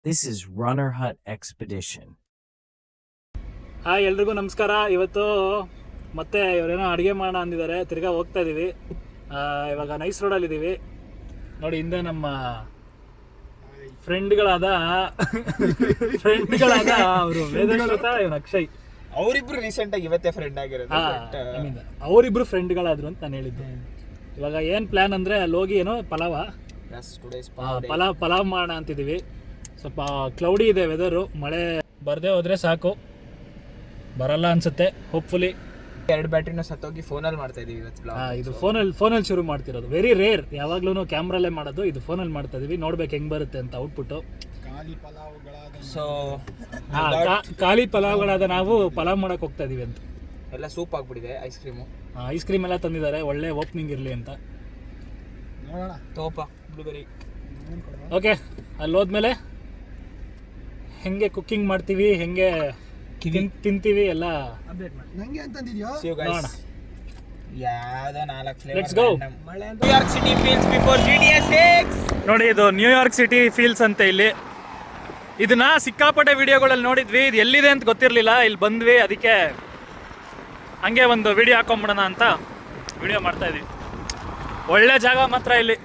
This is Runner Hut Expedition. Hi ಎಲ್ರಿಗೂ ನಮಸ್ಕಾರ. ಇವತ್ತು ಮತ್ತೆ ಇವರೇನೋ ಅಡುಗೆ ಮಾಡೋಣ ಅಂದಿದ್ದಾರೆ. ತಿರ್ಗಾ ಹೋಗ್ತಾ ಇದ್ದೀವಿ. ಇವಾಗ ನೈಸ್ ರೋಡಲ್ಲಿದ್ದೀವಿ ನೋಡಿ. ಹಿಂದೆ ನಮ್ಮ ಫ್ರೆಂಡ್ಗಳಾದ ಅವರು ವೇದಶ್ವತ, ಇವನು ಅಕ್ಷಯ್. ಅವರಿಬ್ರು ರೀಸೆಂಟಾಗಿ ಇವತ್ತೇ ಫ್ರೆಂಡ್ ಆಗಿರೋದು. ಅವರಿಬ್ರು ಫ್ರೆಂಡ್ಗಳಾದ್ರು ಅಂತ ನಾನು ಹೇಳಿದ್ದು. ಇವಾಗ ಏನು ಪ್ಲ್ಯಾನ್ ಅಂದರೆ ಅಲ್ಲಿ ಹೋಗಿ ಏನೋ ಪಲಾವ್ ಮಾಡೋಣ ಅಂತಿದ್ದೀವಿ. ಸ್ವಲ್ಪ ಕ್ಲೌಡಿ ಇದೆ ವೆದರು, ಮಳೆ ಬರದೇ ಹೋದರೆ ಸಾಕು. ಬರಲ್ಲ ಅನ್ಸುತ್ತೆ ಹೋಪ್ಫುಲಿ. 2 ಬ್ಯಾಟ್ರಿನ ಸತ್ತೋಗಿ ಫೋನಲ್ಲಿ ಮಾಡ್ತಾ ಇದೀವಿ ಇವತ್ತು. ಇದು ಫೋನಲ್ಲಿ ಶುರು ಮಾಡ್ತಿರೋದು. ವೆರಿ ರೇರ್, ಯಾವಾಗ್ಲೂ ಕ್ಯಾಮ್ರಲ್ಲೇ ಮಾಡೋದು. ಇದು ಫೋನಲ್ಲಿ ಮಾಡ್ತಾ ಇದೀವಿ, ನೋಡ್ಬೇಕು ಹೆಂಗ್ ಬರುತ್ತೆ ಅಂತ ಔಟ್ಪುಟ್ಟು. ಖಾಲಿ ಪಲಾವ್ಗಳಾದ ನಾವು ಪಲಾವ್ ಮಾಡಕ್ ಹೋಗ್ತಾ ಇದೀವಿ ಅಂತ. ಎಲ್ಲ ಸೂಪ್ ಆಗ್ಬಿಟ್ಟಿದೆ. ಐಸ್ ಕ್ರೀಮ್ ಎಲ್ಲ ತಂದಿದ್ದಾರೆ, ಒಳ್ಳೆ ಓಪನಿಂಗ್ ಇರಲಿ ಅಂತ. ತೋಪ ಬ್ಲೂಬೆರಿ. ಓಕೆ, ಅಲ್ಲಿ ಹೋದ್ಮೇಲೆ ಹೆಂಗೆ ಕುಕ್ಕಿಂಗ್ ಮಾಡ್ತೀವಿ, ಹೆಂಗೆ ತಿಂತೀವಿ ಎಲ್ಲ ನಂಗೆ ಅಂತಂದಿದ್ಯಾ ನೋಡೋಣ. ಯಾವ್ದೋ 4 flavour. Let's go. New York city feels before GTA 6. ನೋಡಿ, ಇದು ನ್ಯೂಯಾರ್ಕ್ ಸಿಟಿ ಫೀಲ್ಸ್ ಅಂತ. ಇಲ್ಲಿ ಇದನ್ನ ಸಿಕ್ಕಾಪಟ್ಟೆ ವಿಡಿಯೋಗಳಲ್ಲಿ ನೋಡಿದ್ವಿ. ಇದು ಎಲ್ಲಿದೆ ಅಂತ ಗೊತ್ತಿರಲಿಲ್ಲ. ಇಲ್ಲಿ ಬಂದ್ವಿ, ಅದಕ್ಕೆ ಹಂಗೆ ಒಂದು ವಿಡಿಯೋ ಹಾಕೊಂಬಿಡೋಣ ಅಂತ ವಿಡಿಯೋ ಮಾಡ್ತಾ ಇದ್ವಿ. ಒಳ್ಳೆ ಜಾಗ ಮಾತ್ರ. ಇಲ್ಲಿ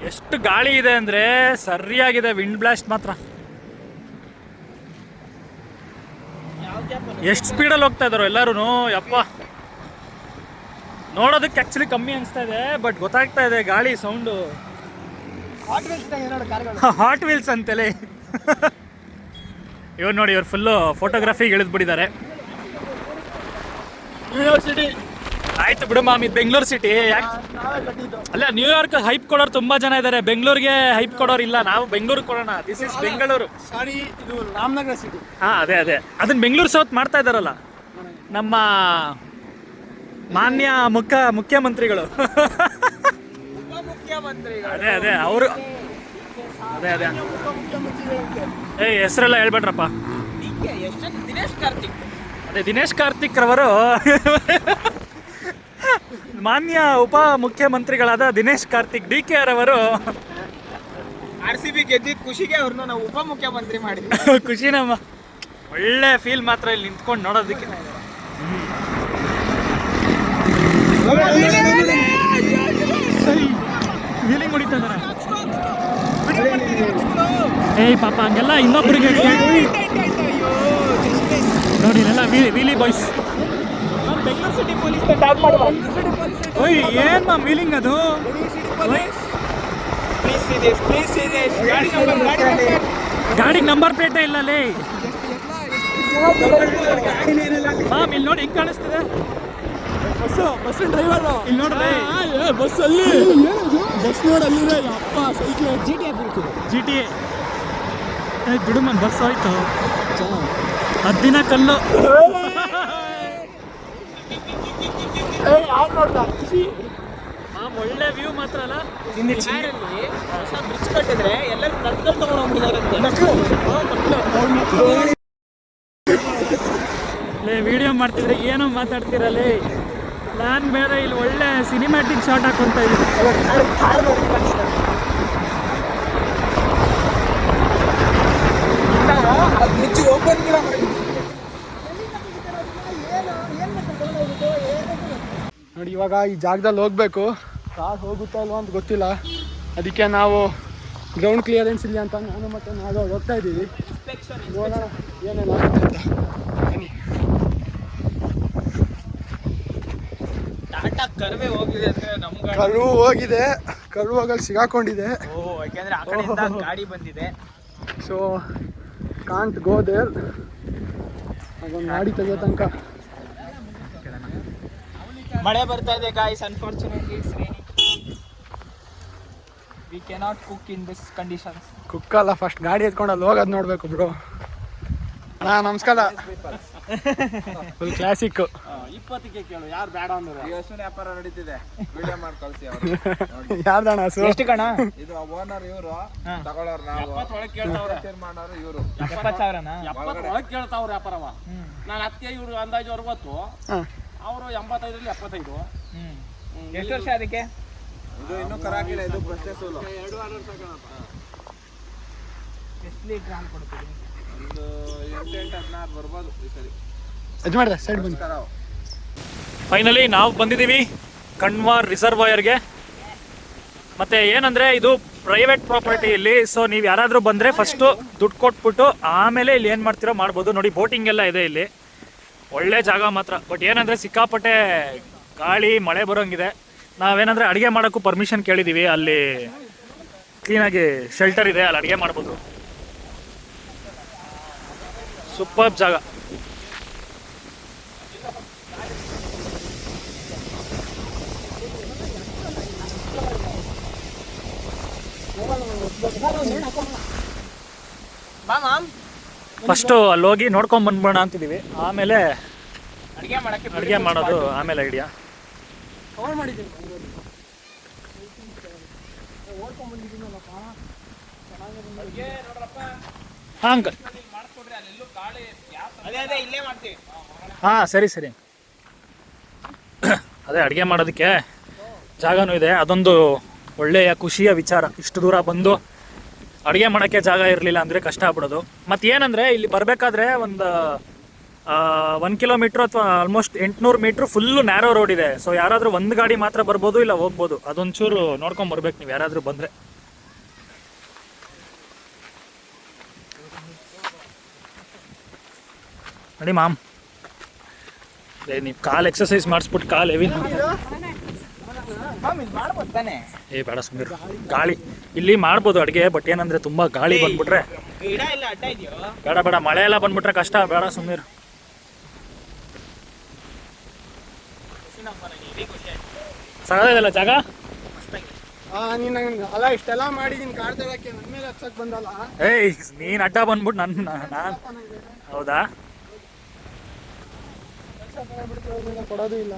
ಎಷ್ಟು ಗಾಳಿ ಇದೆ ಅಂದರೆ ಸರಿಯಾಗಿದೆ. ವಿಂಡ್ ಬ್ಲಾಸ್ಟ್ ಮಾತ್ರ. ಎಷ್ಟು ಸ್ಪೀಡಲ್ಲಿ ಹೋಗ್ತಾ ಇದ್ದಾರೋ ಎಲ್ಲರೂ. ಯಪ್ಪ, ನೋಡೋದಕ್ಕೆ ಆ್ಯಕ್ಚುಲಿ ಕಮ್ಮಿ ಅನಿಸ್ತಾ ಇದೆ, ಬಟ್ ಗೊತ್ತಾಗ್ತಾ ಇದೆ ಗಾಳಿ ಸೌಂಡು. ಹಾಟ್ ವೀಲ್ಸ್ ಅಂತಲೇ. ಇವ್ರು ನೋಡಿ, ಇವ್ರು ಫುಲ್ಲು ಫೋಟೋಗ್ರಫಿಗೆ ಇಳಿದ್ಬಿಟ್ಟಿದ್ದಾರೆ. ನ್ಯೂಯಾರ್ಕ್ ಸಿಟಿ ಆಯ್ತು ಬಿಡು ಮಾಮ್, ಇದು ಬೆಂಗಳೂರು ಸಿಟಿ. ಅಲ್ಲ, ನ್ಯೂಯಾರ್ಕ್ ಹೈಪ್ ಕೊಡೋರು ತುಂಬ ಜನ ಇದ್ದಾರೆ, ಬೆಂಗಳೂರಿಗೆ ಹೈಪ್ ಕೊಡೋರು ಇಲ್ಲ. ನಾವು ಬೆಂಗಳೂರಿಗೆ ಕೊಡೋಣ. This is Bengaluru. ಸಾರಿ, ಇದು ರಾಮನಗರ ಸಿಟಿ. ಹಾಂ, ಅದೇ ಅದನ್ನ ಬೆಂಗಳೂರು ಸೌತ್ ಮಾಡ್ತಾ ಇದ್ದಾರಲ್ಲ ನಮ್ಮ ಮಾನ್ಯ ಮುಖ್ಯಮಂತ್ರಿಗಳು. ಅದೇ ಅವರು. ಅದೇ ಹೆಸರೆಲ್ಲ ಹೇಳ್ಬೇಡ್ರಪ್ಪ. ದಿನೇಶ್ ಕಾರ್ತಿಕ್ ರವರು ಮಾನ್ಯ ಉಪ ಮುಖ್ಯಮಂತ್ರಿಗಳಾದ ದಿನೇಶ್ ಕಾರ್ತಿಕ್ DK ರವರು RCB ಗೆದ್ದಿದ್ದ ಖುಷಿಗೆ ಅವ್ರನ್ನ ನಾವು ಉಪ ಮುಖ್ಯಮಂತ್ರಿ ಮಾಡಿದ್ವಿ. ಖುಷಿ ನಮ್ಮ. ಒಳ್ಳೆ ಫೀಲ್ ಮಾತ್ರ ಇಲ್ಲಿ ನಿಂತ್ಕೊಂಡು ನೋಡೋದಕ್ಕೆ. ಸರಿ, ವೀಲಿಂಗ್ ಹೊಡಿತಾ ಇದ್ದಾರೆ. ಏಯ್ ಪಾಪ, ಹಂಗೆಲ್ಲ ಇನ್ನೊಬ್ಬರಿಗೆ ನೋಡಿ. ಇಲ್ಲೆಲ್ಲ wheelie boys. Bengaluru city police tag ಮಾಡುವ. ಓಯ್, ಏನು ಮ್ಯಾಮ್ ವೀಲಿಂಗ್ ಅದು? ಗಾಡಿಗೆ ನಂಬರ್ ಪ್ಲೇಟೇ ಇಲ್ಲ ಲೇ. ಮ್ಯಾಮ್ ಇಲ್ಲಿ ನೋಡಿ, ಹೆಂಗೆ ಕಾಣಿಸ್ತಿದೆ ಬಸ್ ಡ್ರೈವರ್. ಇಲ್ಲಿ ನೋಡ್ರಿ, ಬಸ್ ಅಲ್ಲಿ ಬಸ್ ನೋಡ್ ಅಲ್ಲಿದೆ. ಅಪ್ಪ ಸೈಕಲ್ GTA. ಬಿಡು ಮ್ಯಾಮ್, ಬಸ್ ಹೋಯ್ತು. 10 ದಿನ ಕಲ್ಲು. ಒಳ್ಳೆ ವ್ಯೂ ಮಾತ್ರ ಅಲ್ಲ. ಹೊಸ ಬ್ರಿಡ್ಜ್ ಕಟ್ಟಿದ್ರೆ ಎಲ್ಲರೂ ಕಟ್ಕೊಂಡು ತಗೊಂಡೋಗ್ಬಿಟ್ಟಿದಾರಂತೆ. ವಿಡಿಯೋ ಮಾಡ್ತಿದ್ರೆ ಏನೋ ಮಾತಾಡ್ತಿರಲ್ಲೇ. ನಾನು ಬೇರೆ ಇಲ್ಲಿ ಒಳ್ಳೆ ಸಿನಿಮ್ಯಾಟಿಕ್ ಶಾಟ್ ಹಾಕೊಂತ ಇದ್ದೀನಿ. ನೋಡಿ, ಇವಾಗ ಈ ಜಾಗದಲ್ಲಿ ಹೋಗ್ಬೇಕು. ಕಾರ್ ಹೋಗುತ್ತಾ ಇಲ್ವಾ ಅಂತ ಗೊತ್ತಿಲ್ಲ. ಅದಕ್ಕೆ ನಾವು ಗ್ರೌಂಡ್ ಕ್ಲಿಯರೆನ್ಸ್ ಇಲ್ಲ ಅಂತ ನಾನು ಮತ್ತೆ ನಾವು ಹೋಗ್ತಾ ಇದ್ದೀವಿ. ನೋಡೋಣ ಏನೇನು ಆಗುತ್ತೆ ಅಂತ. ಟಾಟಾ ಕರ್ವೆ ಹೋಗಿದೆ ಅಂದ್ರೆ ನಮ್ಗೆ ಕರು ಹೋಗಿದೆ. ಕರು ಹೋಗಲ್ಲಿ ಸಿಗಾಕೊಂಡಿದೆ. ಯಾಕೆಂದ್ರೆ ಆ ಕಡೆಯಿಂದ ಗಾಡಿ ಬಂದಿದೆ. So can't go there. ಅದೊಂದು ಗಾಡಿ ತೆಗಿಯೋ ತನಕ ಮಳೆ ಬರ್ತಾ ಇದೆ guys. Unfortunately it's raining. We cannot cook in this conditions. ಕುಕ್ಕಲ್ಲ, ಫಸ್ಟ್ ಗಾಡಿ ಎತ್ಕೊಂಡು ಅಲ್ಲಿ ಹೋಗೋದು ನೋಡ್ಬೇಕು ಬ್ರೋ. ನಮಸ್ಕಾರ. Full classic. 20ಕ್ಕೆ ಕೇಳು, ಯಾರು ಬೇಡ ಅಂದ್ರೆ. ಯೋಚನೆ ವ್ಯಾಪಾರ ನಡೀತಿದೆ, ವಿಡಿಯೋ ಮಾಡಿ ಕಳಿಸಿ. ಯಾರ್ದಣ್ಣ ಸು? ಎಷ್ಟು ಕಣ ಇದು? ಓನರ್ ಇವರು, ತಗೊಳ್ಳೋರು ನಾವು. 70 ಒಳಗೆ ಕೇಳ್ತಾವ್ರೆ. ಮಾಡೋರು ಇವರು. 70,000ನಾ? 70 ಒಳಗೆ ಕೇಳ್ತಾವ್ರ ವ್ಯಾಪಾರವ. ನಾನು ಅದಕ್ಕೆ ಇವ್ರು ಅಂದಾಜು 60, ಅವರು 85ರಲ್ಲಿ 75. ಎಷ್ಟು ವರ್ಷ ಅದಕ್ಕೆ? ಇದು ಇನ್ನೂ ಕರಾಗಿಲ್ಲ, ಇದು ಫಸ್ಟೇ ಸೋಲು. ಲೀಟ್ರ್ ಹಾಲು ಕೊಡ್ತೀವಿ. ಒಂದು 8-16 ಬರ್ಬೋದು ಈ ಸರಿ. ಇದು ಮಾಡಿದೆ ಸೈಡ್ ಬನ್ನಿ. ಫೈನಲಿ ನಾವು ಬಂದಿದ್ದೀವಿ ಕಣ್ವಾರ್ ರಿಸರ್ವಾಯರ್ಗೆ. ಮತ್ತು ಏನಂದರೆ ಇದು ಪ್ರೈವೇಟ್ ಪ್ರಾಪರ್ಟಿ ಇಲ್ಲಿ. ಸೊ ನೀವು ಯಾರಾದರೂ ಬಂದರೆ ಫಸ್ಟು ದುಡ್ಡು ಕೊಟ್ಬಿಟ್ಟು ಆಮೇಲೆ ಇಲ್ಲಿ ಏನು ಮಾಡ್ತೀರೋ ಮಾಡ್ಬೋದು. ನೋಡಿ ಬೋಟಿಂಗ್ ಎಲ್ಲ ಇದೆ ಇಲ್ಲಿ, ಒಳ್ಳೆ ಜಾಗ ಮಾತ್ರ. ಬಟ್ ಏನಂದರೆ ಸಿಕ್ಕಾಪಟ್ಟೆ ಗಾಳಿ ಮಳೆ ಬರೋಂಗಿದೆ. ನಾವೇನಂದರೆ ಅಡುಗೆ ಮಾಡೋಕ್ಕೂ ಪರ್ಮಿಷನ್ ಕೇಳಿದ್ದೀವಿ. ಅಲ್ಲಿ ಕ್ಲೀನಾಗಿ ಶೆಲ್ಟರ್ ಇದೆ, ಅಲ್ಲಿ ಅಡುಗೆ ಮಾಡ್ಬೋದು. ಸೂಪರ್ ಜಾಗ. ಬಾ ಮಾಮ್, ಫಸ್ಟು ಅಲ್ಲಿ ಹೋಗಿ ನೋಡ್ಕೊಂಡು ಬಂದ್ಬೋಣ ಅಂತಿದ್ದೀವಿ. ಆಮೇಲೆ ಅಡುಗೆ ಮಾಡೋದು ಆಮೇಲೆ ಐಡಿಯಾ. ಕವರ್ ಮಾಡಿದ್ದೀನಿ. ಹಾಂ ಅಂಕಲ್, ಅದೇ ಇಲ್ಲೇ ಮಾಡ್ತೀವಿ. ಹಾಂ ಸರಿ ಸರಿ. ಅದೇ ಅಡುಗೆ ಮಾಡೋದಕ್ಕೆ ಜಾಗನೂ ಇದೆ. ಅದೊಂದು ಒಳ್ಳೆಯ ಖುಷಿಯ ವಿಚಾರ. ಇಷ್ಟು ದೂರ ಬಂದು ಅಡುಗೆ ಮಾಡೋಕ್ಕೆ ಜಾಗ ಇರಲಿಲ್ಲ ಅಂದರೆ ಕಷ್ಟ ಆಗ್ಬಿಡೋದು. ಮತ್ತು ಏನಂದರೆ ಇಲ್ಲಿ ಬರಬೇಕಾದ್ರೆ ಒಂದು 1 ಕಿಲೋಮೀಟ್ರ್ ಅಥವಾ almost 800 metre full narrow road ಇದೆ. ಸೊ ಯಾರಾದರೂ ಒಂದು ಗಾಡಿ ಮಾತ್ರ ಬರ್ಬೋದು, ಇಲ್ಲ ಹೋಗ್ಬೋದು. ಅದೊಂಚೂರು ನೋಡ್ಕೊಂಬರ್ಬೇಕು ನೀವು ಯಾರಾದರೂ ಬಂದರೆ. ನೋಡಿ ಮಾಮ್, ನೀವು ಕಾಲು ಎಕ್ಸಸೈಸ್ ಮಾಡಿಸ್ಬಿಟ್ಟು ಕಾಲು ಹೆವಿ. ಮಾಮ್ ಇದು ಮಾಡ್ಬೋದು ತಾನೆ? ಬೇಡ ಸುಮ್ಮನೆ. ಗಾಳಿ ಇಲ್ಲಿ ಮಾಡ್ಬೋದು ಅಡುಗೆ, ಬಟ್ ಏನಂದರೆ ತುಂಬ ಗಾಳಿ ಬಂದ್ಬಿಟ್ರೆ ಗಿಡ ಇಲ್ಲ ಅಡ್ಡ ಇದೆಯೋ? ಬೇಡ ಮಳೆ ಎಲ್ಲ ಬಂದ್ಬಿಟ್ರೆ ಕಷ್ಟ. ಬೇಡ ಸುಮ್ಮನೆ. ಸಗದಿಲ್ಲ ಜಾಗ. ನೀನು ಅಲ್ಲ ಇಷ್ಟೆಲ್ಲ ಮಾಡಿದ್ದೀನಿ ಕಾರ್ ತಗೊಳಕ್ಕೆ, ನನ್ನ ಮೇಲೆ ಹಚ್ಚಕ್ಕೆ ಬಂದಲ್ಲ. ಏಯ್ ನೀನು ಅಡ್ಡ ಬಂದ್ಬಿಟ್ಟು ನಾನು ಹೌದಾ? ಕೊಡೋದು ಇಲ್ಲ.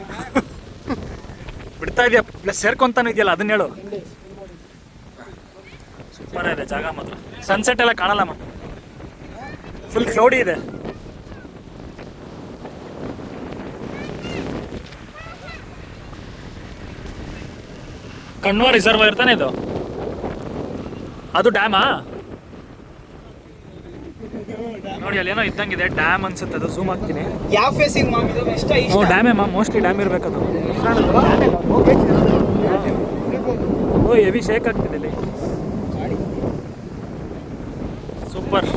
ಬಿಡ್ತಾ ಇದೆಯಾ? ಪ್ಲಸ್ ಸೇರ್ಕೊಂತಾನು ಇದೆಯಲ್ಲ, ಅದನ್ನ ಹೇಳು. ಸೂಪರ್ ಇದೆ ಜಾಗ ಮಾತ್ರ. ಸನ್ಸೆಟ್ ಎಲ್ಲ ಕಾಣಲ್ಲಮ್ಮ, ಫುಲ್ ಕ್ಲೌಡಿ ಇದೆ. ಕಣ್ವ ರಿಸರ್ವಾಯರ್ ತಾನೆ ಇದು? ಅದು ಡ್ಯಾಮಾ? ನೋಡಿ ಅಲ್ಲಿ ಏನೋ ಇದ್ದಂಗಿದೆ, ಡ್ಯಾಮ್ ಅನ್ಸುತ್ತೆ ಅದು. ಝೂಮ್ ಆಗ್ತೀನಿ. ಯಾವ ಫೇಸಿಂಗ್ ಮಾಮ್ ಇದು? ಇಷ್ಟ ಡ್ಯಾಮೇ ಮಾಮ್, ಮೋಸ್ಟ್ಲಿ ಡ್ಯಾಮ್ ಇರಬೇಕದು. ಓ ಹೆವಿ ಶೇಕ್ ಆಗ್ತಿದೆ ಇಲ್ಲಿ. ಸೂಪರ್.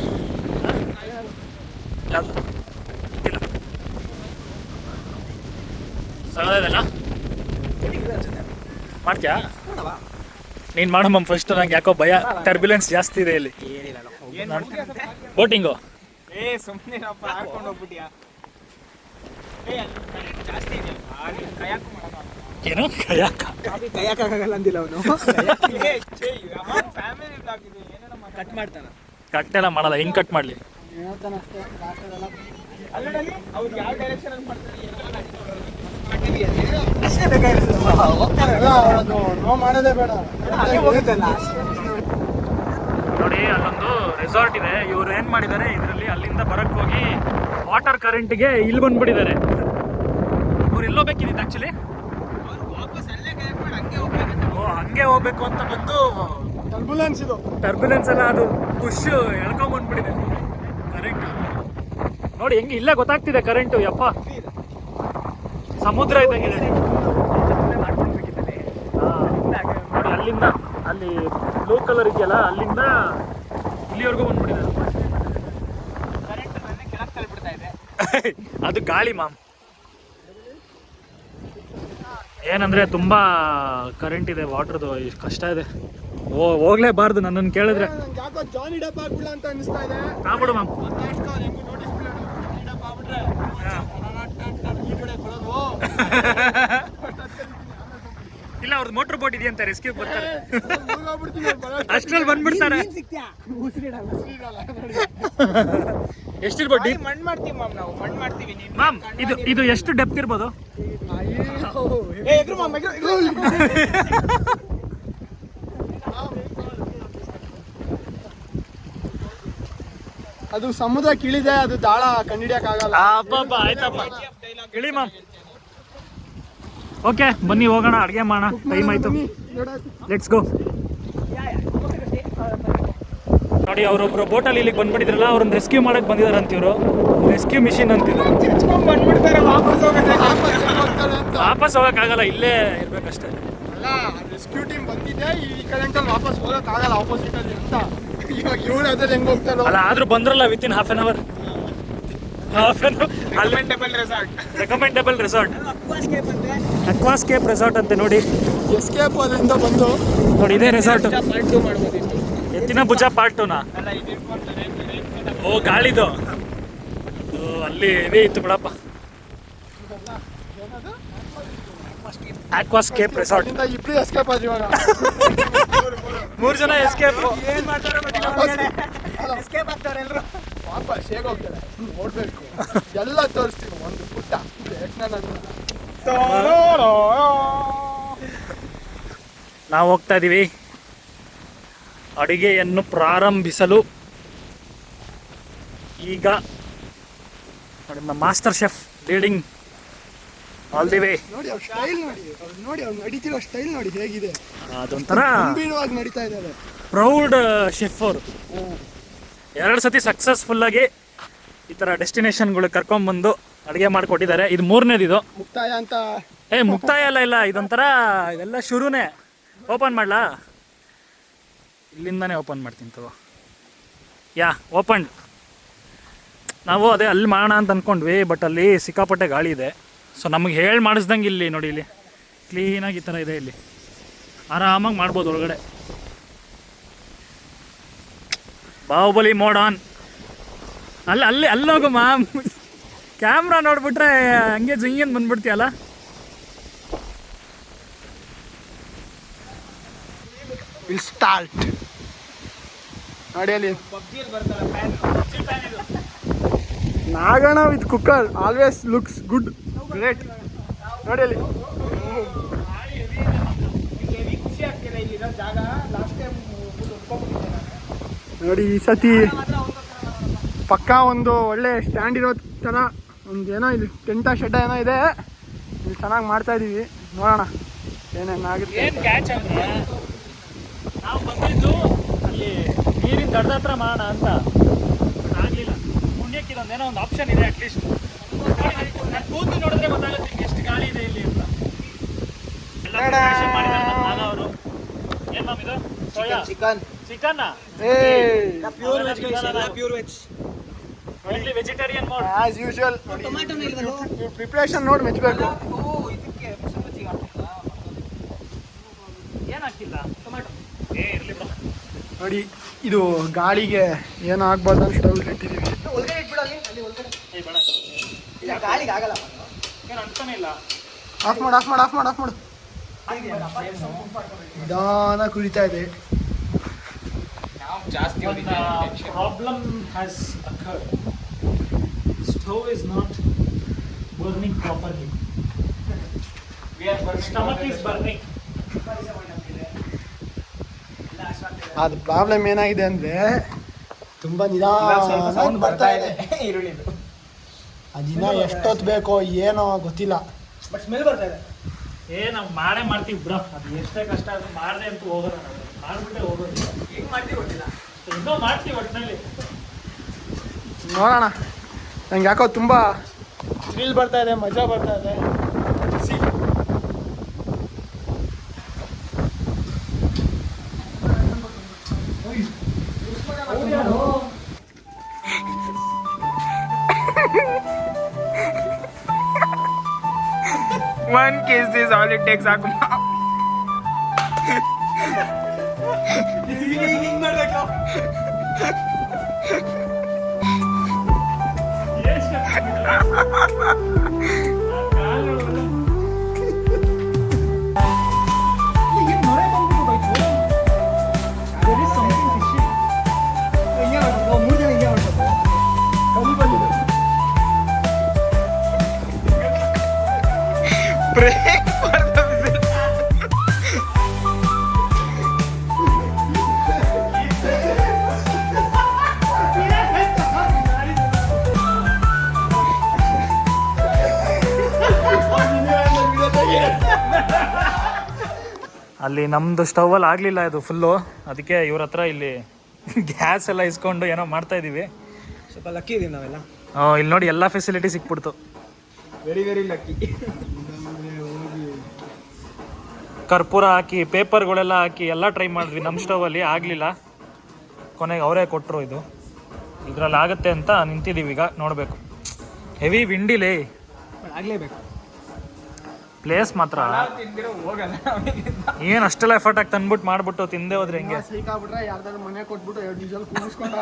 ಸಗದಲ್ಲ ಮಾಡ್ತೀಯಾ? ನೀನು ಮಾಡು ಮಮ್ಮ ಫಸ್ಟ್. ನಂಗೆ ಯಾಕೋ ಭಯ, ಟರ್ಬ್ಯುಲೆನ್ಸ್ ಜಾಸ್ತಿ ಇದೆ ಇಲ್ಲಿ. ಬೋಟಿಂಗು ಸುಮ್ಮನೆಪ್ಪ ಹಾಕೊಂಡು ಹೋಗ್ಬಿಟ್ಟಿಯಾ? ಜಾಸ್ತಿ ಏನು ಕಯಾಕ ಕೈಯಾಕಾಗಲ್ಲ ಅಂದಿಲ್ಲ ಅವನು. ಫ್ಯಾಮಿಲಿ ಬ್ಲಾಗ್ ಇದು, ಏನೇನೋ ಕಟ್ ಮಾಡ್ತಾನೆ. ಕಟ್ಟೆಲ್ಲ ಮಾಡಲ್ಲ, ಹೆಂಗೆ ಕಟ್ ಮಾಡಲಿ? ಅಲ್ಲಲ್ಲಿ ಅವ್ರು ಯಾವ ಡೈರೆಕ್ಷನ್ ಅಲ್ಲಿ ಮಾಡ್ತಾರೆ ಮಾಡೋದೇ ಬೇಡ. ನೋಡಿ ಅಲ್ಲೊಂದು ರೆಸಾರ್ಟ್ ಇದೆ. ಇವ್ರು ಏನು ಮಾಡಿದ್ದಾರೆ ಇದರಲ್ಲಿ, ಅಲ್ಲಿಂದ ಬರಕ್ಕೆ ಹೋಗಿ ವಾಟರ್ ಕರೆಂಟ್ಗೆ ಇಲ್ಲಿ ಬಂದ್ಬಿಟ್ಟಿದ್ದಾರೆ. ಅವ್ರು ಎಲ್ಲೋಗ್ಬೇಕಿದ್ದು ಆ್ಯಕ್ಚುಲಿ? ಓ ಹಂಗೆ ಹೋಗ್ಬೇಕು ಅಂತ ಬಂದು ಟರ್ಬುಲೆನ್ಸ್ ಇದು. ಟರ್ಬ್ಯುಲೆನ್ಸ್ ಎಲ್ಲ ಅದು ಪುಷ್ ಎಳ್ಕೊಂಬಂದ್ಬಿಟ್ಟಿದೆ ಕರೆಂಟ್. ನೋಡಿ ಹೆಂಗೆ ಇಲ್ಲೇ ಗೊತ್ತಾಗ್ತಿದೆ ಕರೆಂಟು. ಯಪ್ಪ ಸಮುದ್ರ ಇದ್ದಂಗಿದೆ. ನೋಡಿ ಅಲ್ಲಿಂದ ಅಲ್ಲಿ ಬ್ಲೂ ಕಲರ್ ಇದೆಯಲ್ಲ, ಅಲ್ಲಿಂದ ಇಲ್ಲಿವರೆಗೂ ಬಂದ್ಬಿಟ್ಟಿದೆ. ಅದು ಗಾಳಿ ಮಾಮ್. ಏನಂದ್ರೆ ತುಂಬಾ ಕರೆಂಟ್ ಇದೆ, ವಾಟರ್ದು ಕಷ್ಟ ಇದೆ. ಹೋಗ್ಲೇಬಾರ್ದು. ನನ್ನನ್ನು ಕೇಳಿದ್ರೆ ಯಾಕೋ ಜಾನಿ ಡಬ್ಬ ಆಗ್ಬಿಡ ಅಂತ ಅನಿಸ್ತಾ ಇದೆ. ಆಗ್ಬಿಡು ಮಾಮ್. ಇಲ್ಲ ಅವ್ರದ್ದು ಮೋಟರ್ ಬೋಟ್ ಇದೆಯಂತ, ರೆಸ್ಕ್ಯೂ ಬರ್ತಾರೆ. ಅಷ್ಟ್ರಲ್ಲಿ ಬಂದ್ಬಿಡ್ತಾರೆ. ಎಷ್ಟಿರ್ಬೋದು ಮಣ್ಣು ಮಾಡ್ತೀವಿ ಮಾಮ್, ನಾವು ಮಣ್ಣು ಮಾಡ್ತೀವಿ. ಮಾಮ್ ಇದು ಎಷ್ಟು ಡೆಪ್ತ್ ಇರ್ಬೋದು? ಅದು ಸಮುದ್ರ ಕಿಳಿದೆ, ಅದು ದಾಳ ಕಂಡಿಡಿಯಕ್ಕಾಗಲ್ಲ. ಆಯ್ತಪ್ಪ ಇಳಿ ಮಾಮ್. ಓಕೆ ಬನ್ನಿ ಹೋಗೋಣ, ಅಡುಗೆ ಮಾಡೋಣ. ಟೈಮ್ ಆಯ್ತು. Let's go. ನೋಡಿ ಅವರೊಬ್ರು ಬೋಟಲ್ಲಿ ಇಲ್ಲಿಗೆ ಬಂದ್ಬಿಟ್ಟಿದ್ರಲ್ಲ ಅವ್ರನ್ನ ರೆಸ್ಕ್ಯೂ ಮಾಡಕ್ ಬಂದಿದ್ದಾರೆ ಅಂತಿವ್ರು. ರೆಸ್ಕ್ಯೂ ಮಿಷಿನ್ ಅಂತಿದ್ರು. ಬಂದ್ಬಿಡ್ತಾರೆ ವಾಪಸ್ ವಾಪಸ್ ಹೋಗಕ್ಕಾಗಲ್ಲ, ಇಲ್ಲೇ ಇರ್ಬೇಕಷ್ಟೇ. ಅಲ್ಲ ರೆಸ್ಕ್ಯೂ ಟೀಮ್ ಬಂದಿದೆ ಈ ಕಡೆ ವಾಪಸ್ ಹೋಗೋಕ್ಕಾಗಲ್ಲ ಆಪೋಸಿಟ್ ಅಲ್ಲಿ ಅಂತ. ಇವಾಗ ಇವ್ರು ಅದ್ರಲ್ಲಿ ಹೆಂಗ್ ಹೋಗ್ತಾರೋ ಅಲ್ಲ ಆದ್ರೂ ಬಂದ್ರಲ್ಲ within half an hour. Recommendable resort Aquascape resort ಅಂತೆ ನೋಡಿ. ಎಸ್ಕೇಪ್ ಅದರಿಂದ ಬಂದು ನೋಡಿ ಇದೇ ರೆಸಾರ್ಟ್. ಪಾರ್ಟ್ 2 ಮಾಡ್ಬೋದಿತ್ತು. ಎತ್ತಿನ ಭುಜ ಪಾರ್ಟ್ 2ನಾ? ಅಲ್ಲ ಇದು ಇಟ್ಕೊಳ್ತಾರೆ. ಓ ಗಾಳಿದು ಅಲ್ಲಿ ಇವೇ ಇತ್ತು ಬಿಡಪ್ಪ. ಅಕ್ವಾಸ್ಕೇಪ್ ರೆಸಾರ್ಟ್. ಇಬ್ರು ಎಸ್ಕೇಪ್ ಆದ್ರಿ ಇವಾಗ. 3 ಜನ ಎಸ್ಕೇಪ್. ಏನ್ ಮಾಡ್ತಾರೋ ಗೊತ್ತಿಲ್ಲ. ಎಸ್ಕೇಪ್ ಆಗ್ತಾರೆ ಎಲ್ಲರೂ. ವಾಪಸ್ ಹೇಗೆ ಹೋಗ್ತಾರೆ ನೋಡ್ಬೇಕು. ಎಲ್ಲ ತೋರಿಸ್ತೀವಿ ಒಂದು ಪುಟ್ಟ. ನಾವು ಹೋಗ್ತಾ ಇದೀವಿ ಅಡುಗೆಯನ್ನು ಪ್ರಾರಂಭಿಸಲು. ಈಗ ನೋಡಿ master chef leading all the way. ನೋಡಿ ಅವ್ರ ಸ್ಟೈಲ್ ನೋಡಿ, ನೋಡಿ ಅವ್ರು ನಡೀತಿರೋ ಸ್ಟೈಲ್ ನೋಡಿ ಹೇಗಿದೆ. ಅದೊಂಥರ ಗಂಭೀರವಾಗಿ ನಡೀತಾ ಇದ್ದಾರೆ. ಪ್ರೌಡ್ ಶೆಫ್ ಅವರು. 2 ಸತಿ ಸಕ್ಸಸ್ಫುಲ್ಲಾಗಿ ಈ ಥರ ಡೆಸ್ಟಿನೇಷನ್ಗಳು ಕರ್ಕೊಂಡ್ಬಂದು ಅಡುಗೆ ಮಾಡಿಕೊಟ್ಟಿದ್ದಾರೆ. ಇದು 3ನೇದಿದು. ಮುಕ್ತಾಯ ಅಂತ ಮುಕ್ತಾಯ ಇಲ್ಲ, ಇದೊಂಥರ ಇದೆಲ್ಲ ಶುರುನೇ. ಓಪನ್ ಮಾಡಲಾ? ಇಲ್ಲಿಂದಾನೇ ಓಪನ್ ಮಾಡ್ತೀನಿ ತಗೋ. ಯಾ ಓಪನ್. ನಾವು ಅದೇ ಅಲ್ಲಿ ಮಾಡೋಣ ಅಂತ ಅಂದ್ಕೊಂಡ್ವಿ, ಬಟ್ ಅಲ್ಲಿ ಸಿಕ್ಕಾಪಟ್ಟೆ ಗಾಳಿ ಇದೆ. ಸೊ ನಮಗೆ ಹೇಳಿ ಮಾಡಿಸ್ದಂಗೆ ಇಲ್ಲಿ ನೋಡಿ, ಇಲ್ಲಿ ಕ್ಲೀನಾಗಿ ಈ ಥರ ಇದೆ. ಇಲ್ಲಿ ಆರಾಮಾಗಿ ಮಾಡ್ಬೋದು ಒಳಗಡೆ. Baahubali mode on. ಅಲ್ಲೋಗು ಮಾಮ್. ಕ್ಯಾಮ್ರಾ ನೋಡ್ಬಿಟ್ರೆ ಹಂಗೆ ಜಿಂಗೇನು ಬಂದ್ಬಿಡ್ತೀಯಲ್ಲ. Will start. ನೋಡಿ ಅಲ್ಲಿ Naganna with cooker always looks good, great. ನೋಡಿ ಅಲ್ಲಿ ಖುಷಿ ಆಗ್ತಿದೆ ಇಲ್ಲಿರೋ ಜಾಗ. ಲಾಸ್ಟ್ ಟೈಮ್ ನೋಡಿ ಈ ಸತಿ ಪಕ್ಕಾ ಒಂದು ಒಳ್ಳೆ ಸ್ಟ್ಯಾಂಡ್ ಇರೋ ಥರ ಒಂದು ಏನೋ ಇಲ್ಲಿ ಟೆಂಟ ಶೆಡ್ಡ ಏನೋ ಇದೆ. ಇಲ್ಲಿ ಚೆನ್ನಾಗಿ ಮಾಡ್ತಾ ಇದೀವಿ, ನೋಡೋಣ ಏನೇನಾಗುತ್ತೆ. ಏನು ಕ್ಯಾಚ್ ಅಂದರೆ ನಾವು ಬಂದಿದ್ದು ಅಲ್ಲಿ ನೀರಿನ ದಡದ ಹತ್ರ ಮಾಡೋಣ ಅಂತ, ಆಗಲಿಲ್ಲ. ಪುಣ್ಯಕ್ಕೆ ಇದೊಂದೇನೋ ಒಂದು ಆಪ್ಷನ್ ಇದೆ ಅಟ್ಲೀಸ್ಟ್. ನಾನು ಕೂತು ನೋಡಿದ್ರೆ ಗೊತ್ತಾಗುತ್ತೆ ಎಷ್ಟು ಗಾಳಿ ಇದೆ ಇಲ್ಲಿ ಅಂತ. ಎಲ್ಲ preparation ಮಾಡಿದ್ದಾರೆ ನಮ್ಮ ನಾಗ ಅವರು. ಏನು ಮ್ಯಾಮ್ ಇದು? ಸೋಯಾ ಚಿಕನ್ ಚಿಕನ್ನ ಪ್ಯೂರ್ ವೆಜ್. Pure veg. ಇಲ್ಲಿ ವೆಜಿಟೇರಿಯನ್ ಮೋಡ್ ಆಸ್ ಯೂಶುವಲ್. ಟೊಮ್ಯಾಟೋನ ಇಲ್ವಲ್ಲ? ಪ್ರಿಪ್ರೇಷನ್ ನೋಡಿ ಮೆಚ್ಚಬೇಕು. ಇದಕ್ಕೆ ಮಸಾಲೆ ಹಾಕ್ತಿಲ್ಲ. ಏನಾಗ್ತಿಲ್ಲ ಟೊಮ್ಯಾಟೊ ಇರಲಿ ಬ್ರೋ. ನೋಡಿ ಇದು ಗಾಳಿಗೆ ಏನು ಆಗ್ಬಾರ್ದು ಅಂತ ಸ್ಟವ್ ಇಟ್ಟಿದ್ದೀವಿ. ಒಳಗಡೆ ಇಟ್ಬಿಡಲ್ಲಿ, ಅಲ್ಲಿ ಒಳಗಡೆ. ಬೇಡ ಇಲ್ಲ ಗಾಳಿಗೆ ಆಗಲ್ಲ. ಏನು ಅಂತಾನೆ ಇಲ್ಲ. ಆಫ್ ಮಾಡು, ಆಫ್ ಮಾಡು, ಆಫ್ ಮಾಡು, ಆಫ್ ಮಾಡು. ನಿಧಾನ ಕುಳಿತಾ ಇದೆ. ಜಾಸ್ತಿ Problem has occurred. Stove is not burning properly. Stomach is burning. ಅದು ಪ್ರಾಬ್ಲಮ್ ಏನಾಗಿದೆ ಅಂದರೆ ತುಂಬ ನಿಧಾನ ಸೌಂಡ್ ಬರ್ತಾ ಇದೆ ಈರುಳ್ಳಿದು. ಅದಿನ ಎಷ್ಟೊತ್ತು ಬೇಕೋ ಏನೋ ಗೊತ್ತಿಲ್ಲ, ಬಟ್ ಸ್ಮೆಲ್ ಬರ್ತಾ ಇದೆ. ನಾವು ಮಾಡೇ ಮಾಡ್ತೀವಿ ಬ್ರೋ. ಅದು ಎಷ್ಟೇ ಕಷ್ಟ ಆದ್ರೂ ಮಾಡದೆ ಅಂತೂ ಹೋಗೋಣ. ನಾವು ಮಾಡ್ಬಿಟ್ಟೆ ಹೋಗೋದು. ಹೆಂಗ್ ಮಾಡ್ತೀವಿ ಗೊತ್ತಿಲ್ಲ. ಇನ್ನೂ ಮಾಡ್ತೀವಿ ಒಟ್ಟಿನಲ್ಲಿ. ನೋಡೋಣ. ನಂಗೆ ಯಾಕೋ ತುಂಬ ಥ್ರಿಲ್ ಬರ್ತಾ ಇದೆ, ಮಜಾ ಬರ್ತಾ ಇದೆ. One kiss is all it takes. Aguma. Pray for the whistle. ಅಲ್ಲಿ ನಮ್ಮದು ಸ್ಟವಲ್ಲಿ ಆಗಲಿಲ್ಲ ಇದು ಫುಲ್ಲು. ಅದಕ್ಕೆ ಇವ್ರ ಹತ್ರ ಇಲ್ಲಿ ಗ್ಯಾಸ್ ಎಲ್ಲ ಇಸ್ಕೊಂಡು ಏನೋ ಮಾಡ್ತಾ ಇದೀವಿ. ಸ್ವಲ್ಪ ಲಕ್ಕಿ ಇದೀವಿ ನಾವೆಲ್ಲ. ಇಲ್ಲಿ ನೋಡಿ ಎಲ್ಲ ಫೆಸಿಲಿಟಿ ಸಿಕ್ಬಿಡ್ತು. Very very lucky. ಕರ್ಪೂರ ಹಾಕಿ ಪೇಪರ್ಗಳೆಲ್ಲ ಹಾಕಿ ಎಲ್ಲ ಟ್ರೈ ಮಾಡಿದ್ವಿ ನಮ್ಮ ಸ್ಟವಲ್ಲಿ, ಆಗಲಿಲ್ಲ. ಕೊನೆಗೆ ಅವರೇ ಕೊಟ್ಟರು. ಇದು ಇದರಲ್ಲಿ ಆಗುತ್ತೆ ಅಂತ ನಿಂತಿದ್ದೀವಿ ಈಗ, ನೋಡಬೇಕು. ಹೆವಿ ವಿಂಡಿಲೇ ಆಗಲೇಬೇಕು. ಪ್ಲೇಸ್ ಮಾತ್ರ ತಿಂದಿರೋ ಹೋಗಲ್ಲ. ಏನು ಅಷ್ಟೆಲ್ಲ ಎಫರ್ಟ್ ಆಗಿ ತಂದ್ಬಿಟ್ಟು ಮಾಡ್ಬಿಟ್ಟು ತಿಂದೆ ಹೋದ್ರೆ ಹೆಂಗೆ? ಸಿಕ್ಕಾಬಿಟ್ರೆ ಯಾರ್ದಾದ್ರು ಮನೆ ಕೊಟ್ಬಿಟ್ಟು 2 ಡೀಸೆಲ್ ಕೂರಿಸ್ಕೊಂಡು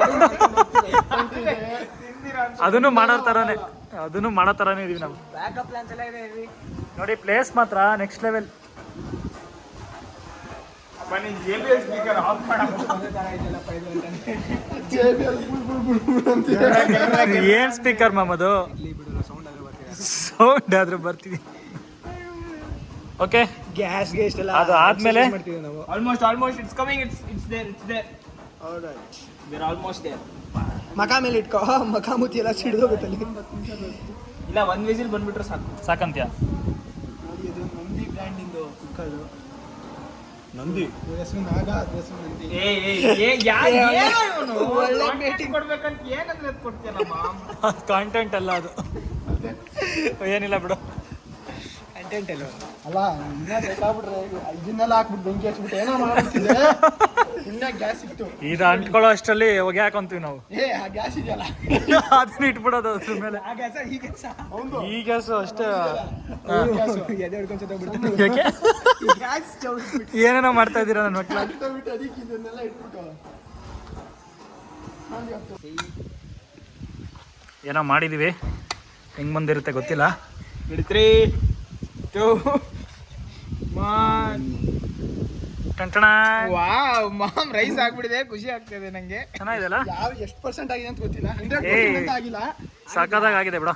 ಅದನ್ನು ಮಾಡೋ ಥರನೇ ಇದೀವಿ ನಾವು. ಬ್ಯಾಕಪ್ ಪ್ಲಾನ್ಸ್ ಎಲ್ಲ ಇದೆ. ನೋಡಿ ಪ್ಲೇಸ್ ಮಾತ್ರ ನೆಕ್ಸ್ಟ್ ಲೆವೆಲ್. ಸ್ಪೀಕರ್ ಆಫ್ ಏನ್ ಸ್ಪೀಕರ್ ಮಾಮದು? ಸೌಂಡ್ ಆದ್ರೂ ಬರ್ತೀವಿ. ಓಕೆ, ಗ್ಯಾಸ್ಗೆ ಇಷ್ಟೆಲ್ಲ ಅದು ಆದ್ಮೇಲೆ ಮಾಡ್ತೀವಿ ನಾವು. Almost it's coming. It's there. Alright, we are almost there. ಮಕ ಮೇಲೆ ಇಟ್ಕೋ, ಮಕ ಮುತ್ತಿ ಎಲ್ಲ ಸಿಡಿದೋಗುತ್ತೆ ಅಲ್ಲಿ. ಇಲ್ಲ, 1 ವಿಸಿಲ್ ಬಂದ್ಬಿಟ್ರೆ ಸಾಕಂತ್ಯ. ನೋಡಿ, ಇದು ನಂದಿ ಬ್ರ್ಯಾಂಡ್ ಇಂದು ಕುಕ್ಕರ್. ನಂದಿ ಹೆಸರು ನಾಗ, ಹೆಸರು ನಂದಿ. ಒಳ್ಳೆ ಮೀಟಿಂಗ್ ಕೊಡ್ಬೇಕಂತ ಏನಂದ್ರೆ ಕೊಡ್ತೀಯಲ್ಲಮ್ಮ. ಕಾಂಟೆಂಟ್ ಅಲ್ಲ ಅದು, ಏನಿಲ್ಲ ಬಿಡು. ಕಂಟೆಂಟ್ ಎಲ್ಲ ಅಲ್ಲ, ಇನ್ನ ಬೇಕಾಗ್ಬಿಟ್ರೆ ಇದನ್ನೆಲ್ಲ ಹಾಕ್ಬಿಟ್ಟು ಬೆಂಕಿ ಹಚ್ಬಿಟ್ಟು ಏನೋ ಮಾಡ್ತಿದ್ದೆ. ಇನ್ನ ಗ್ಯಾಸ್ ಇತ್ತು. ಇದು ಅಂಟ್ಕೊಳ್ಳೋ ಅಷ್ಟರಲ್ಲಿ ಹೊಗೆ ಹಾಕೊಂತೀವಿ ನಾವು. ಆ ಗ್ಯಾಸ್ ಇದೆಯಲ್ಲ, ಅದನ್ನ ಇಟ್ಬಿಡೋದು ಅದ್ರ ಮೇಲೆ. ಆ ಗ್ಯಾಸ ಈ ಗ್ಯಾಸ ಹೌದು, ಈ ಗ್ಯಾಸು ಅಷ್ಟೇ. ಎದೆ ಹಿಡ್ಕೊಂಡು ಸತ್ತೋಗ್ಬಿಡ್ತಾನೆ. ಯಾಕೆ ಗ್ಯಾಸ್ ಚೌಟ್ಬಿಟ್ಟು ಏನೇನೋ ಮಾಡ್ತಾ ಇದ್ದೀರಾ ನನ್ನ ಮಕ್ಕಳು? ಬಿಟ್ಟು ಅದಕ್ಕೆ ಇದನ್ನೆಲ್ಲ ಇಟ್ಬಿಟ್ಟು ಏನೋ ಮಾಡಿದೀವಿ, ಹೆಂಗ್ ಬಂದಿರುತ್ತೆ ಗೊತ್ತಿಲ್ಲ. 3, 2, 1. ಟಂಟಣ. ವಾವ್, ಮಾಮ್ ರೈಸ್ ಆಗ್ಬಿಟ್ಟಿದೆ. ಖುಷಿ ಆಗ್ತಿದೆ ನಂಗೆ. ಚೆನ್ನಾಗಿದೆಲ್ಲ. ಎಷ್ಟು ಪರ್ಸೆಂಟ್ ಆಗಿದೆ ಅಂತ ಗೊತ್ತಿಲ್ಲ. 100% ಅಂತ ಆಗಿಲ್ಲ. ಸಾಕಾದಾಗ ಆಗಿದೆ ಬಿಡ.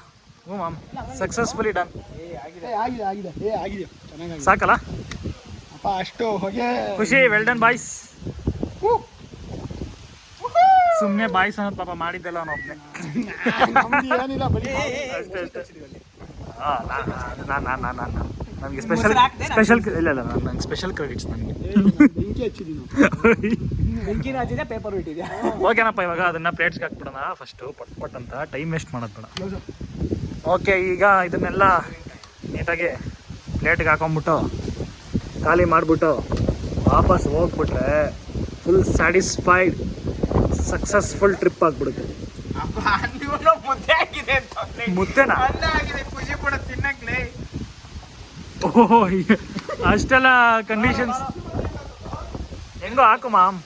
ಹ್ಞೂ ಮಾಮ್, ಸಕ್ಸಸ್ಫುಲಿ ಡನ್. ಆಗಿದೆ ಚೆನ್ನಾಗಿ ಸಾಕಲ್ಲ? ಅಪ್ಪ, ಅಷ್ಟು ಹೊಗೆ. ಖುಷಿ, ವೆಲ್ ಡನ್ ಬಾಯ್ಸ್. ಸುಮ್ಮನೆ ಬಾಯ್ಸ್ ಅನ್ನೋದು ಪಾಪ ಮಾಡಿದ್ದೆಲ್ಲ ಅವನು ಒಬ್ಬನೇ. ಏನಿಲ್ಲ, ಬರೀ ನನಗೆ ಸ್ಪೆಷಲ್ ಇಲ್ಲ ನಂಗೆ ಸ್ಪೆಷಲ್ ಕ್ರೆಡಿಟ್ಸ್ ನನಗೆ. ಬೆಂಕಿ ಹಚ್ಚಿದೀನಿ. ಬೆಂಕಿನ ಹಚ್ಚಿದೆ, ಪೇಪರ್ ಇಟ್ಟಿದ್ಯಾ. ಓಕೆನಪ್ಪ, ಇವಾಗ ಅದನ್ನ ಪ್ಲೇಟ್ಸ್ಗೆ ಹಾಕ್ಬಿಡೋಣ ಫಸ್ಟು. ಪಟ್ ಅಂತ ಟೈಮ್ ವೇಸ್ಟ್ ಮಾಡೋದು ಬೇಡ. ಓಕೆ, ಈಗ ಇದನ್ನೆಲ್ಲ ನೀಟಾಗಿ ಪ್ಲೇಟ್ಗೆ ಹಾಕೊಂಡ್ಬಿಟ್ಟು ಖಾಲಿ ಮಾಡಿಬಿಟ್ಟು ವಾಪಸ್ ಹೋಗ್ಬಿಟ್ರೆ ಫುಲ್ ಸ್ಯಾಟಿಸ್ಫೈಡ್, ಸಕ್ಸಸ್ಫುಲ್ ಟ್ರಿಪ್ ಆಗ್ಬಿಡುತ್ತೆ. ಮುದ್ದೆ ಆಗಿದೆ ಅಂತ. ಮುದ್ದೆನಾ? ಅನ್ನ ಆಗಿದೆ, ಖುಷಿ ಪಡ ತಿನ್ನಕ್ಲೇ. ಓಹೋ, ಅಷ್ಟೆಲ್ಲ ಕಂಡೀಷನ್ಸ್. ಹೆಂಗೋ ಹಾಕು ಮಾಮ್,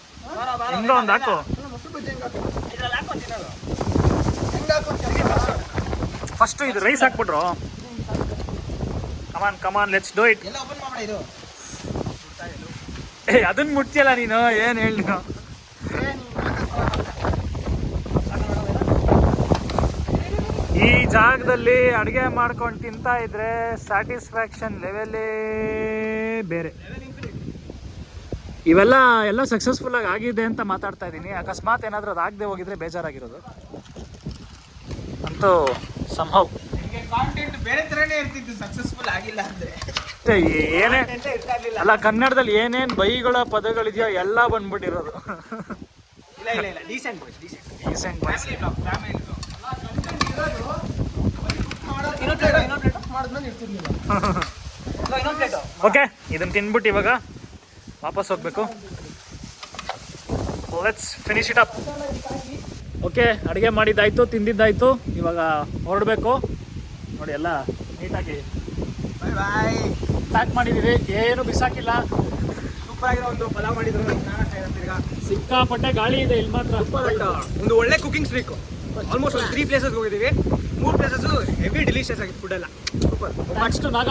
ಹೆಂಗೋ ಒಂದು ಹಾಕು. ಫಸ್ಟು ಇದು ರೈಸ್ ಹಾಕ್ಬಿಟ್ರು. Come on let's do it. ಎಲ್ಲ ಓಪನ್ ಮಾಡ. ಇದು ಅದನ್ನ ಮುಟ್ತಿಯಲ್ಲ ನೀನು, ಏನು ಹೇಳಿ ನೀನು? ಈ ಜಾಗದಲ್ಲಿ ಅಡುಗೆ ಮಾಡ್ಕೊಂಡು ತಿಂತಾ ಇದ್ರೆ ಸ್ಯಾಟಿಸ್ಫ್ಯಾಕ್ಷನ್ ಲೆವೆಲೇ ಬೇರೆ. ಎಲ್ಲ ಸಕ್ಸಸ್ಫುಲ್ ಆಗಿದೆ ಅಂತ ಮಾತಾಡ್ತಾ ಇದ್ದೀನಿ. ಅಕಸ್ಮಾತ್ ಏನಾದರೂ ಅದು ಆಗದೆ ಹೋಗಿದ್ರೆ ಬೇಜಾರಾಗಿರೋದು ಅಂತೂ ಸಂಭವ. ಕಾಂಟೆಂಟ್ ಬೇರೆ ತರನೇ ಇರ್ತಿತ್ತು ಸಕ್ಸಸ್ಫುಲ್ ಆಗಿಲ್ಲ ಅಂದ್ರೆ. ಏನೇ ಅಲ್ಲ, ಕನ್ನಡದಲ್ಲಿ ಏನೇನು ಬೈಗಳ ಪದಗಳಿದೆಯೋ ಎಲ್ಲ ಬಂದ್ಬಿಟ್ಟಿರೋದು. ಇಲ್ಲ ಡೀಸೆಂಟ್ ಬಾಯ್ಸ್. ಓಕೆ, ಇದನ್ನ ತಿನ್ಬಿಟ್ಟು ಇವಾಗ ವಾಪಸ್ ಹೋಗ್ಬೇಕು. Let's finish it up. Okay, ಅಡುಗೆ ಮಾಡಿದ್ದಾಯ್ತು, ತಿಂದಿದ್ದಾಯ್ತು, ಇವಾಗ ಹೊರಡಬೇಕು. ನೋಡಿ, ಎಲ್ಲ ನೀಟಾಗಿ ಪ್ಯಾಕ್ ಮಾಡಿದ್ದೀವಿ, ಏನು ಬಿಸಾಕಿಲ್ಲ. ಸೂಪರ್ ಆಗಿರೋ ಒಂದು ಪಲಾವ್ ಮಾಡಿದ್ರು. ಸಿಕ್ಕಾಪಟ್ಟೆ ಗಾಳಿ ಇದೆ ಇಲ್ಲಿ ಮಾತ್ರ. ಒಂದು ಒಳ್ಳೆ ಕುಕಿಂಗ್ ಸ್ಟ್ರೀಕ್. ಆಲ್ಮೋಸ್ಟ್ 3 ಪ್ಲೇಸಸ್ ಹೋಗಿದ್ದೀವಿ. 3 ಪ್ಲೇಸಸ್ ಹೆವಿ ಡೆಲಿಷಿಯಸ್ ಆಗಿತ್ತು ಫುಡ್ ಎಲ್ಲ. ಸೂಪರ್. ನೆಕ್ಸ್ಟ್ ನಾಗ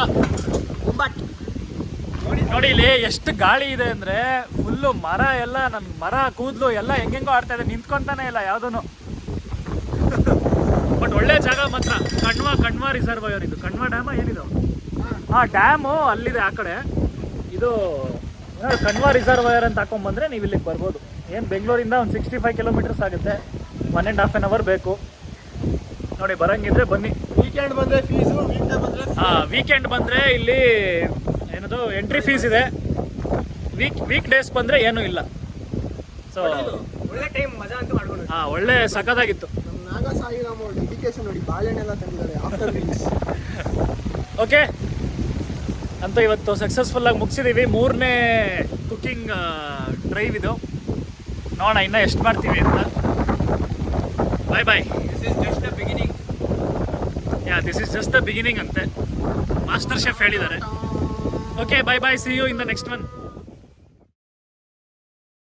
ನೋಡಿ, ಇಲ್ಲಿ ಎಷ್ಟು ಗಾಳಿ ಇದೆ ಅಂದರೆ ಫುಲ್ಲು ಮರ ಎಲ್ಲ, ನನ್ನ ಮರ ಕೂದಲು ಎಲ್ಲ ಹೆಂಗೆಂಗೋ ಆಡ್ತಾ ಇದೆ, ನಿಂತ್ಕೊಂತಾನೆ ಇಲ್ಲ ಯಾವುದೂ. ಬಟ್ ಒಳ್ಳೆ ಜಾಗ ಮಾತ್ರ. ಕಣ್ವ ರಿಸರ್ವಾಯರ್ ಇದು. ಕಣ್ವ ಡ್ಯಾಮ ಏನಿದು? ಡ್ಯಾಮು ಅಲ್ಲಿದೆ ಆ ಕಡೆ. ಇದು ಕಣ್ವ ರಿಸರ್ವಾಯರ್ ಅಂತ ಹಾಕೊಂಡ್ಬಂದರೆ ನೀವು ಇಲ್ಲಿಗೆ ಬರ್ಬೋದು. ಏನು ಬೆಂಗಳೂರಿಂದ ಒಂದು 65 ಕಿಲೋಮೀಟರ್ಸ್ ಆಗುತ್ತೆ. 1.5 hour ಬೇಕು. ನೋಡಿ, ಬರೋಂಗಿದ್ರೆ ಬನ್ನಿ. ವೀಕೆಂಡ್ ಬಂದರೆ ಫೀಸು, ವೀಕೆಂಡ್ ಬಂದರೆ ಇಲ್ಲಿ ಏನದು ಎಂಟ್ರಿ ಫೀಸ್ ಇದೆ. ವೀಕ್ ಡೇಸ್ ಬಂದರೆ ಏನೂ ಇಲ್ಲ. ಸೊ ಒಳ್ಳೆ ಟೈಮ್ ಮಜಾ ಅಂತ ಮಾಡ್ಕೊಂಡು ಹಾಂ ಒಳ್ಳೆ ಸಖತ್ತಾಗಿತ್ತು. ನಮ್ಮ ನಾಗ ಸಾಯಿರಾಮ್ ಅವ್ರ ಡೆಡಿಕೇಶನ್ ನೋಡಿ, ಬಾಳೆಹಣ್ಣೆಲ್ಲ ತಂದಿದ್ದಾರೆ ಆಫ್ಟರ್ ರೀಲ್ಸ್. ಓಕೆ ಅಂತ ಇವತ್ತು ಸಕ್ಸಸ್ಫುಲ್ಲಾಗಿ ಮುಗಿಸಿದ್ದೀವಿ. 3ನೇ ಕುಕ್ಕಿಂಗ್ ಡ್ರೈವ್ ಇದು. ನೋಡೋಣ ಇನ್ನೂ ಎಷ್ಟು ಮಾಡ್ತೀವಿ ಅಂತ. Bye bye. This is just the beginning. This is just the beginning ಅಂತೆ ಮಾಸ್ಟರ್ ಶೆಫ್ ಹೇಳಿದ್ದಾರೆ. Okay bye bye, see you in the next one.